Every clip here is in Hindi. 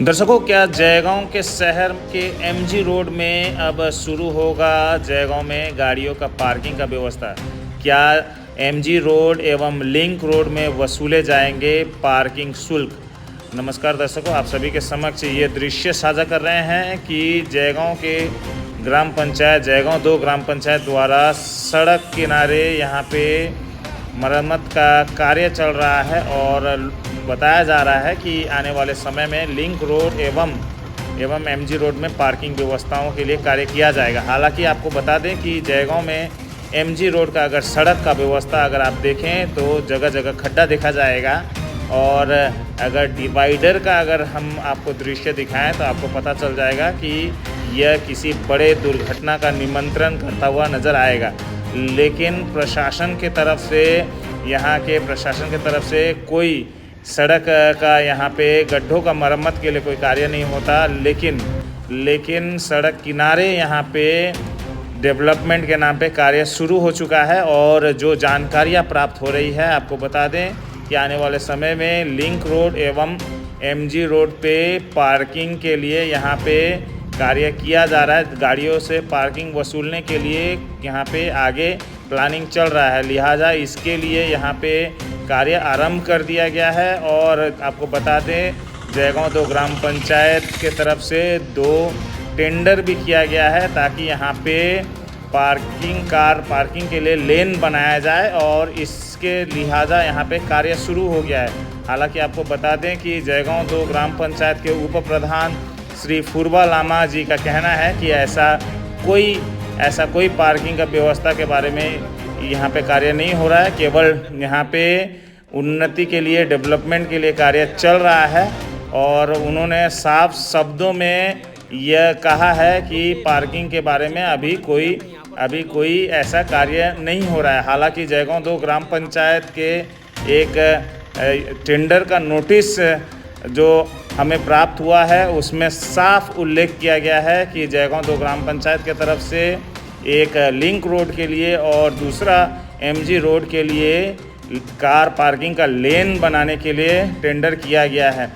दर्शकों, क्या जयगांव के शहर के एमजी रोड में अब शुरू होगा जयगांव में गाड़ियों का पार्किंग का व्यवस्था? क्या एमजी रोड एवं लिंक रोड में वसूले जाएंगे पार्किंग शुल्क? नमस्कार दर्शकों, आप सभी के समक्ष ये दृश्य साझा कर रहे हैं कि जयगांव के ग्राम पंचायत जयगांव 2 ग्राम पंचायत द्वारा सड़क किनारे यहाँ पे मरम्मत का कार्य चल रहा है और बताया जा रहा है कि आने वाले समय में लिंक रोड एवं एमजी रोड में पार्किंग व्यवस्थाओं के लिए कार्य किया जाएगा। हालांकि आपको बता दें कि जयगांव में एमजी रोड का अगर सड़क का व्यवस्था अगर आप देखें तो जगह जगह खड्डा देखा जाएगा, और अगर डिवाइडर का अगर हम आपको दृश्य दिखाएं तो आपको पता चल जाएगा कि यह किसी बड़े दुर्घटना का निमंत्रण करता हुआ नज़र आएगा। लेकिन प्रशासन की तरफ से यहाँ के प्रशासन की तरफ से कोई सड़क का यहाँ पे गड्ढों का मरम्मत के लिए कोई कार्य नहीं होता, लेकिन सड़क किनारे यहाँ पे डेवलपमेंट के नाम पे कार्य शुरू हो चुका है। और जो जानकारियाँ प्राप्त हो रही है, आपको बता दें कि आने वाले समय में लिंक रोड एवं एमजी रोड पे पार्किंग के लिए यहाँ पे कार्य किया जा रहा है। गाड़ियों से पार्किंग वसूलने के लिए यहाँ पे आगे प्लानिंग चल रहा है, लिहाजा इसके लिए यहाँ पे कार्य आरंभ कर दिया गया है। और आपको बता दें, जयगांव 2 ग्राम पंचायत के तरफ से 2 टेंडर भी किया गया है ताकि यहाँ पे पार्किंग के लिए लेन बनाया जाए, और इसके लिहाजा यहाँ पे कार्य शुरू हो गया है। हालांकि आपको बता दें कि जयगांव 2 ग्राम पंचायत के उप प्रधान श्री फुरबा लामा जी का कहना है कि ऐसा कोई पार्किंग का व्यवस्था के बारे में यहाँ पे कार्य नहीं हो रहा है, केवल यहाँ पे उन्नति के लिए डेवलपमेंट के लिए कार्य चल रहा है। और उन्होंने साफ शब्दों में यह कहा है कि पार्किंग के बारे में अभी कोई ऐसा कार्य नहीं हो रहा है। हालांकि जयगांव 2 ग्राम पंचायत के एक टेंडर का नोटिस जो हमें प्राप्त हुआ है उसमें साफ उल्लेख किया गया है कि जयगांव 2 ग्राम पंचायत के तरफ से एक लिंक रोड के लिए और दूसरा एमजी रोड के लिए कार पार्किंग का लेन बनाने के लिए टेंडर किया गया है।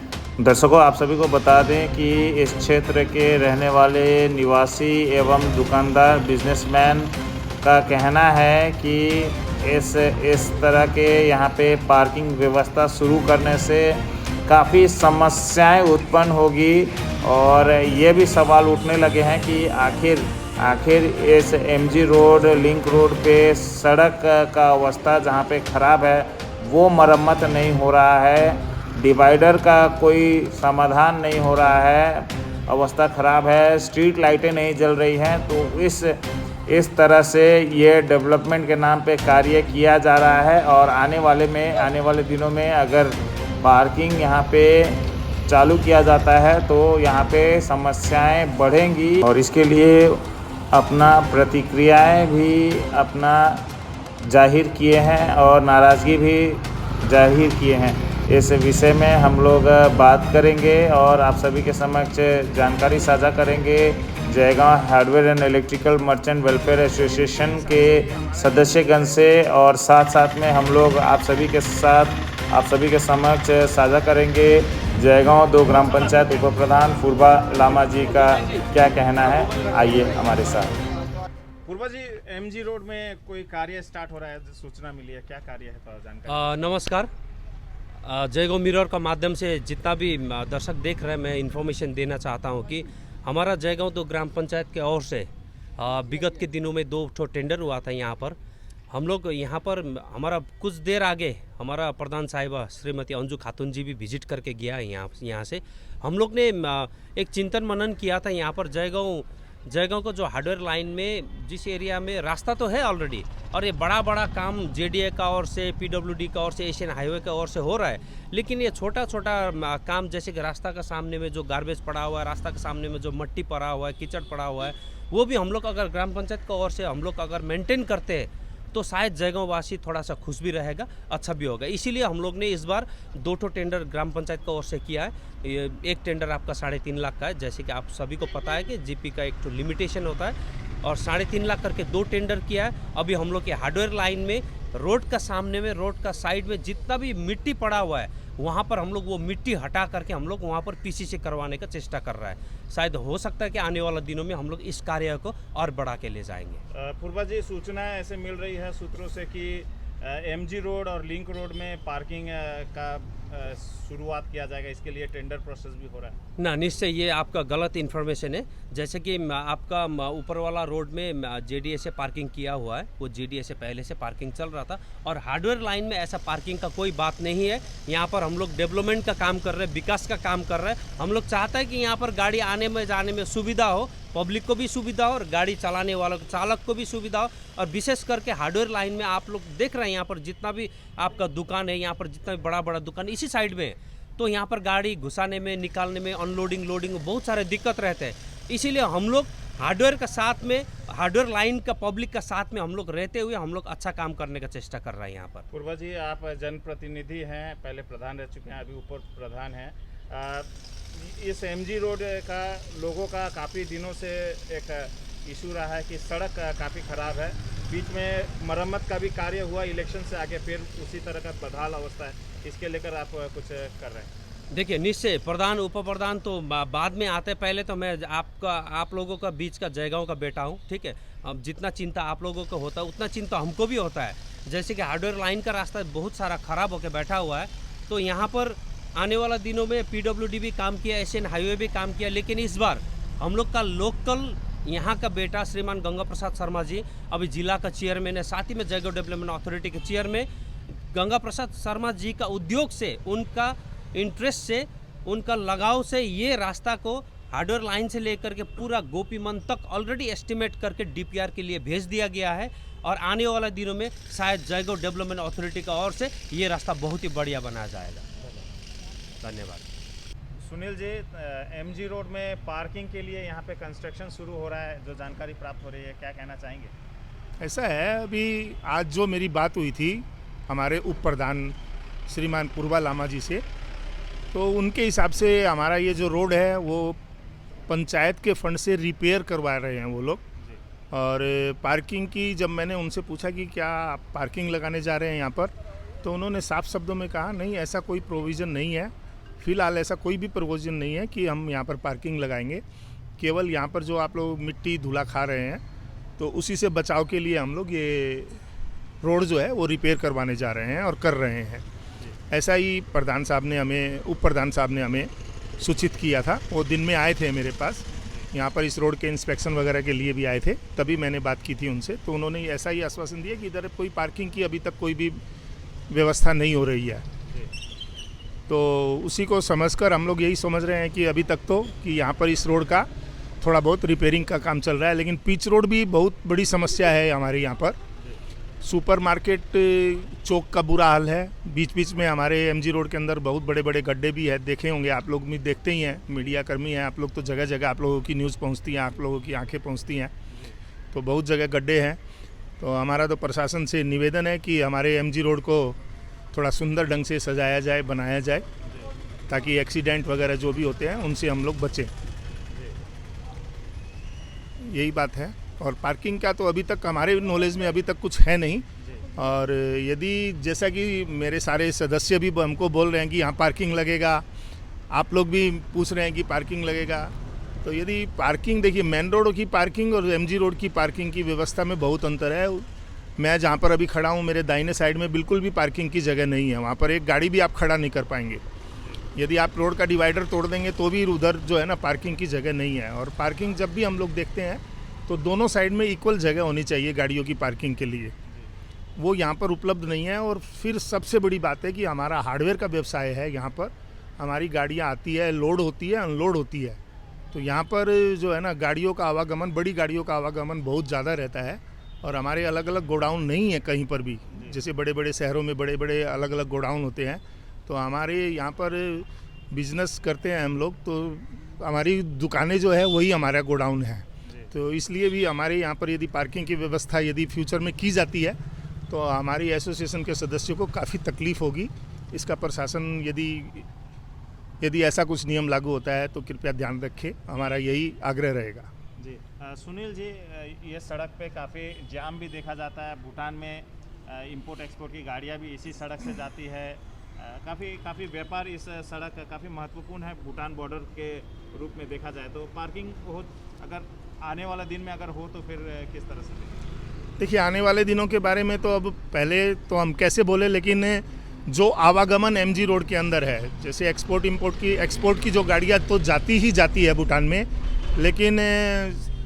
दर्शकों, आप सभी को बता दें कि इस क्षेत्र के रहने वाले निवासी एवं दुकानदार बिजनेसमैन का कहना है कि इस तरह के यहाँ पे पार्किंग व्यवस्था शुरू करने से काफ़ी समस्याएं उत्पन्न होगी। और ये भी सवाल उठने लगे हैं कि आखिर इस एमजी रोड लिंक रोड पे सड़क का अवस्था जहाँ पे ख़राब है वो मरम्मत नहीं हो रहा है, डिवाइडर का कोई समाधान नहीं हो रहा है, अवस्था ख़राब है, स्ट्रीट लाइटें नहीं जल रही हैं। तो इस तरह से ये डेवलपमेंट के नाम पे कार्य किया जा रहा है। और आने वाले दिनों में अगर पार्किंग यहाँ पे चालू किया जाता है तो यहाँ पे समस्याएं बढ़ेंगी, और इसके लिए अपना प्रतिक्रियाएं भी अपना जाहिर किए हैं और नाराज़गी भी जाहिर किए हैं। इस विषय में हम लोग बात करेंगे और आप सभी के समक्ष जानकारी साझा करेंगे। Jaigaon hardware and electrical merchant welfare association के सदस्यगण से, और साथ में हम लोग आप सभी के समक्ष साझा करेंगे जयगांव 2 ग्राम पंचायत उप प्रधान फुरबा लामा जी का क्या कहना है। आइए हमारे साथ। फुरबा जी, एमजी रोड में कोई कार्य स्टार्ट हो रहा है, सूचना मिली है, क्या कार्य है, तो जानकारी। नमस्कार। जयगांव मिरर का माध्यम से जितना भी दर्शक देख रहे हैं, मैं इन्फॉर्मेशन देना चाहता हूं कि हमारा जयगांव 2 ग्राम पंचायत के ओर से विगत के दिनों में 2 टेंडर हुआ था। यहाँ पर हम लोग हमारा कुछ देर आगे हमारा प्रधान साहिबा श्रीमती अंजू खातून जी भी विजिट करके गया है। यहाँ से हम लोग ने एक चिंतन मनन किया था। यहाँ पर जयगांव को जो हार्डवेयर लाइन में जिस एरिया में रास्ता तो है ऑलरेडी, और ये बड़ा काम जेडीए का ओर से, पीडब्ल्यूडी का ओर से, एशियन हाईवे का ओर से हो रहा है, लेकिन ये छोटा काम जैसे कि रास्ता का सामने में जो गार्बेज पड़ा हुआ है, रास्ता के सामने में जो मट्टी पड़ा हुआ है, कीचड़ पड़ा हुआ है, वो भी हम लोग अगर ग्राम पंचायत का ओर से हम लोग अगर मेंटेन करते हैं तो शायद जयगांव वासी थोड़ा सा खुश भी रहेगा, अच्छा भी होगा। इसीलिए हम लोग ने इस बार 2 टेंडर ग्राम पंचायत की ओर से किया है। एक टेंडर आपका 3.5 लाख का है, जैसे कि आप सभी को पता है कि जीपी का एक लिमिटेशन होता है, और 3.5 लाख करके 2 टेंडर किया है। अभी हम लोग के हार्डवेयर लाइन में रोड का सामने में, रोड का साइड में जितना भी मिट्टी पड़ा हुआ है वहाँ पर हम लोग वो मिट्टी हटा करके हम लोग वहाँ पर पीसीसी करवाने का चेष्टा कर रहा है। शायद हो सकता है कि आने वाले दिनों में हम लोग इस कार्य को और बढ़ा के ले जाएंगे। पूर्वा जी, सूचना ऐसे मिल रही है सूत्रों से कि एमजी रोड और लिंक रोड में पार्किंग का शुरुआत किया जाएगा, इसके लिए टेंडर प्रोसेस भी हो रहा है। ना, निश्चय ये आपका गलत इन्फॉर्मेशन है। जैसे कि आपका ऊपर वाला रोड में जेडीए से पार्किंग किया हुआ है, वो जेडीए से पहले से पार्किंग चल रहा था, और हार्डवेयर लाइन में ऐसा पार्किंग का कोई बात नहीं है। यहाँ पर हम लोग डेवलपमेंट का काम कर रहे हैं, विकास का काम कर रहे हैं। हम लोग चाहते हैं कि यहाँ पर गाड़ी आने में जाने में सुविधा हो, पब्लिक को भी सुविधा हो और गाड़ी चलाने वालों को, चालक को भी सुविधा हो। और विशेष करके हार्डवेयर लाइन में आप लोग देख रहे हैं यहाँ पर जितना भी आपका दुकान है, यहाँ पर जितना भी बड़ा बड़ा दुकान इसी साइड में है, तो यहाँ पर गाड़ी घुसाने में, निकालने में, अनलोडिंग लोडिंग में बहुत सारे दिक्कत रहते हैं। इसीलिए हम लोग हार्डवेयर का साथ में, हार्डवेयर लाइन का, पब्लिक का साथ में हम लोग रहते हुए हम लोग अच्छा काम करने का चेष्टा कर रहे हैं यहाँ पर। पूर्वा जी, आप जनप्रतिनिधि हैं, पहले प्रधान रह चुके हैं, अभी उप प्रधान हैं। इस एमजी रोड का लोगों का काफ़ी दिनों से एक इशू रहा है कि सड़क काफ़ी ख़राब है। बीच में मरम्मत का भी कार्य हुआ इलेक्शन से आगे, फिर उसी तरह का बदहाल अवस्था है। इसके लेकर आप कुछ कर रहे हैं? देखिए, निश्चय प्रधान उप प्रधान तो बाद में आते, पहले तो मैं आप लोगों का बीच का जयगांव का बेटा हूँ, ठीक है। अब जितना चिंता आप लोगों को होता है उतना चिंता हमको भी होता है। जैसे कि हार्डवेयर लाइन का रास्ता बहुत सारा ख़राब होकर बैठा हुआ है, तो यहाँ पर आने वाला दिनों में पीडब्ल्यूडी भी काम किया, एशियन हाईवे भी काम किया, लेकिन इस बार हम लोग का लोकल यहाँ का बेटा श्रीमान गंगा प्रसाद शर्मा जी अभी जिला का चेयरमैन है, साथ ही में जयगढ़ डेवलपमेंट अथॉरिटी के चेयरमैन। गंगा प्रसाद शर्मा जी का उद्योग से, उनका इंटरेस्ट से, उनका लगाव से ये रास्ता को हार्डवेयर लाइन से लेकर के पूरा गोपीमन तक ऑलरेडी एस्टिमेट करके डीपीआर के लिए भेज दिया गया है। और आने वाले दिनों में शायद जयगढ़ डेवलपमेंट अथॉरिटी का ओर से ये रास्ता बहुत ही बढ़िया बनाया जाएगा। धन्यवाद। सुनील जी, एमजी रोड में पार्किंग के लिए यहाँ पे कंस्ट्रक्शन शुरू हो रहा है, जो जानकारी प्राप्त हो रही है, क्या कहना चाहेंगे? ऐसा है, अभी आज जो मेरी बात हुई थी हमारे उप प्रधान श्रीमान पूर्वा लामा जी से, तो उनके हिसाब से हमारा ये जो रोड है वो पंचायत के फंड से रिपेयर करवा रहे हैं वो लोग। और पार्किंग की जब मैंने उनसे पूछा कि क्या आप पार्किंग लगाने जा रहे हैं यहाँ पर, तो उन्होंने साफ शब्दों में कहा नहीं, ऐसा कोई प्रोविज़न नहीं है, फ़िलहाल ऐसा कोई भी प्रोविज़न नहीं है कि हम यहाँ पर पार्किंग लगाएंगे। केवल यहाँ पर जो आप लोग मिट्टी धूला खा रहे हैं, तो उसी से बचाव के लिए हम लोग ये रोड जो है वो रिपेयर करवाने जा रहे हैं और कर रहे हैं। ऐसा ही प्रधान साहब ने हमें, उप प्रधान साहब ने हमें सूचित किया था। वो दिन में आए थे मेरे पास, यहाँ पर इस रोड के इंस्पेक्शन वगैरह के लिए भी आए थे, तभी मैंने बात की थी उनसे। तो उन्होंने ऐसा ही आश्वासन दिया कि इधर कोई पार्किंग की अभी तक कोई भी व्यवस्था नहीं हो रही है। तो उसी को समझकर हम लोग यही समझ रहे हैं कि अभी तक तो कि यहाँ पर इस रोड का थोड़ा बहुत रिपेयरिंग का काम चल रहा है, लेकिन पिच रोड भी बहुत बड़ी समस्या है हमारे यहाँ पर। सुपरमार्केट चौक का बुरा हाल है, बीच बीच में हमारे एमजी रोड के अंदर बहुत बड़े बड़े गड्ढे भी है, देखे होंगे आप लोग भी, देखते ही हैं, मीडिया कर्मी हैं आप लोग, तो जगह जगह आप लोगों की न्यूज़ पहुंचती है, आप लोगों की आंखें पहुंचती हैं, तो बहुत जगह गड्ढे हैं। तो हमारा तो प्रशासन से निवेदन है कि हमारे एमजी रोड को थोड़ा सुंदर ढंग से सजाया जाए, बनाया जाए, ताकि एक्सीडेंट वगैरह जो भी होते हैं उनसे हम लोग बचें। यही बात है। और पार्किंग का तो अभी तक हमारे नॉलेज में अभी तक कुछ है नहीं। और यदि जैसा कि मेरे सारे सदस्य भी हमको बोल रहे हैं कि यहाँ पार्किंग लगेगा, आप लोग भी पूछ रहे हैं कि पार्किंग लगेगा, तो यदि पार्किंग, देखिए मेन रोड की पार्किंग और एमजी रोड की पार्किंग की व्यवस्था में बहुत अंतर है। मैं जहाँ पर अभी खड़ा हूँ, मेरे दाहिने साइड में बिल्कुल भी पार्किंग की जगह नहीं है, वहाँ पर एक गाड़ी भी आप खड़ा नहीं कर पाएंगे। यदि आप रोड का डिवाइडर तोड़ देंगे तो भी उधर जो है ना पार्किंग की जगह नहीं है। और पार्किंग जब भी हम लोग देखते हैं तो दोनों साइड में इक्वल जगह होनी चाहिए गाड़ियों की पार्किंग के लिए, वो यहाँ पर उपलब्ध नहीं है। और फिर सबसे बड़ी बात है कि हमारा हार्डवेयर का व्यवसाय है, यहाँ पर हमारी गाड़ियाँ आती है, लोड होती है, अनलोड होती है, तो यहाँ पर जो है ना गाड़ियों का आवागमन, बड़ी गाड़ियों का आवागमन बहुत ज़्यादा रहता है। और हमारे अलग अलग गोडाउन नहीं है कहीं पर भी, जैसे बड़े बड़े शहरों में बड़े बड़े अलग अलग गोडाउन होते हैं, तो हमारे यहाँ पर बिजनेस करते हैं हम लोग, तो हमारी दुकानें जो है वही हमारा गोडाउन है। तो इसलिए भी हमारे यहाँ पर यदि पार्किंग की व्यवस्था यदि फ्यूचर में की जाती है तो हमारी एसोसिएशन के सदस्यों को काफ़ी तकलीफ़ होगी। इसका प्रशासन यदि ऐसा कुछ नियम लागू होता है तो कृपया ध्यान रखें, हमारा यही आग्रह रहेगा। जी सुनील जी, ये सड़क पे काफ़ी जाम भी देखा जाता है। भूटान में इंपोर्ट एक्सपोर्ट की गाड़ियाँ भी इसी सड़क से जाती है। काफ़ी व्यापार इस सड़क काफ़ी महत्वपूर्ण है भूटान बॉर्डर के रूप में देखा जाए तो पार्किंग हो अगर आने वाला दिन में अगर हो तो फिर किस तरह से देखें? देखिए, आने वाले दिनों के बारे में तो अब पहले तो हम कैसे बोले, लेकिन जो आवागमन एमजी रोड के अंदर है, जैसे एक्सपोर्ट की जो गाड़ियाँ तो जाती ही जाती है भूटान में, लेकिन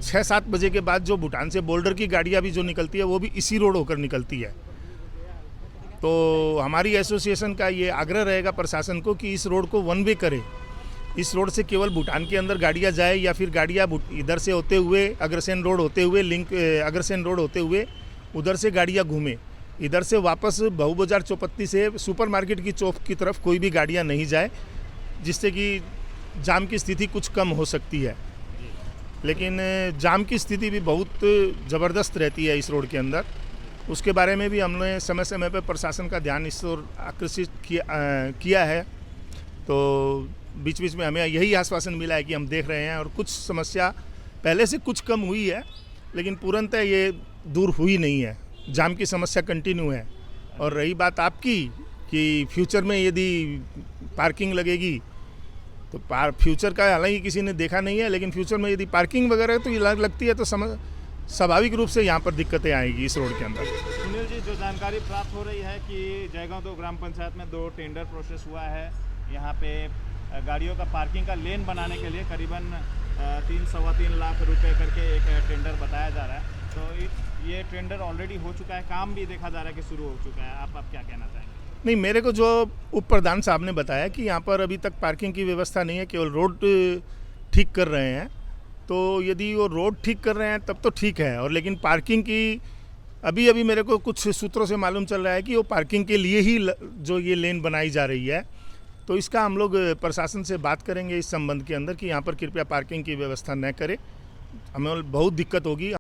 6-7 बजे के बाद जो भूटान से बॉर्डर की गाड़ियाँ भी जो निकलती है वो भी इसी रोड होकर निकलती है। तो हमारी एसोसिएशन का ये आग्रह रहेगा प्रशासन को कि इस रोड को वन वे करे, इस रोड से केवल भूटान के अंदर गाड़ियाँ जाए या फिर गाड़ियाँ इधर से होते हुए अग्रसेन रोड होते हुए उधर से गाड़ियाँ घूमे, इधर से वापस बहु बाजार चौपत्ती से सुपरमार्केट की चौक की तरफ कोई भी गाड़ियाँ नहीं जाए, जिससे कि जाम की स्थिति कुछ कम हो सकती है। लेकिन जाम की स्थिति भी बहुत ज़बरदस्त रहती है इस रोड के अंदर। उसके बारे में भी हमने समय समय पर प्रशासन का ध्यान इस ओर आकर्षित किया है। तो बीच बीच में हमें यही आश्वासन मिला है कि हम देख रहे हैं और कुछ समस्या पहले से कुछ कम हुई है, लेकिन पूर्णतः ये दूर हुई नहीं है, जाम की समस्या कंटिन्यू है। और रही बात आपकी कि फ्यूचर में यदि पार्किंग लगेगी तो फ्यूचर का हालांकि किसी ने देखा नहीं है, लेकिन फ्यूचर में यदि पार्किंग वगैरह तो लगती है तो स्वाभाविक रूप से यहाँ पर दिक्कतें आएगी इस रोड के अंदर। सुनील जी, जो जानकारी प्राप्त हो रही है कि जयगांव 2 ग्राम पंचायत में 2 टेंडर प्रोसेस हुआ है, यहाँ पे गाड़ियों का पार्किंग का लेन बनाने के लिए करीबन 3-3.25 लाख रुपए करके एक टेंडर बताया जा रहा है। तो ये टेंडर ऑलरेडी हो चुका है, काम भी देखा जा रहा है कि शुरू हो चुका है। आप क्या कहना चाहेंगे? नहीं, मेरे को जो उप प्रधान साहब ने बताया कि यहाँ पर अभी तक पार्किंग की व्यवस्था नहीं है, केवल रोड ठीक कर रहे हैं। तो यदि वो रोड ठीक कर रहे हैं तब तो ठीक है, और लेकिन पार्किंग की अभी मेरे को कुछ सूत्रों से मालूम चल रहा है कि वो पार्किंग के लिए ही जो ये लेन बनाई जा रही है। तो इसका हम लोग प्रशासन से बात करेंगे इस संबंध के अंदर कि यहाँ पर कृपया पार्किंग की व्यवस्था न करें, हमें बहुत दिक्कत होगी।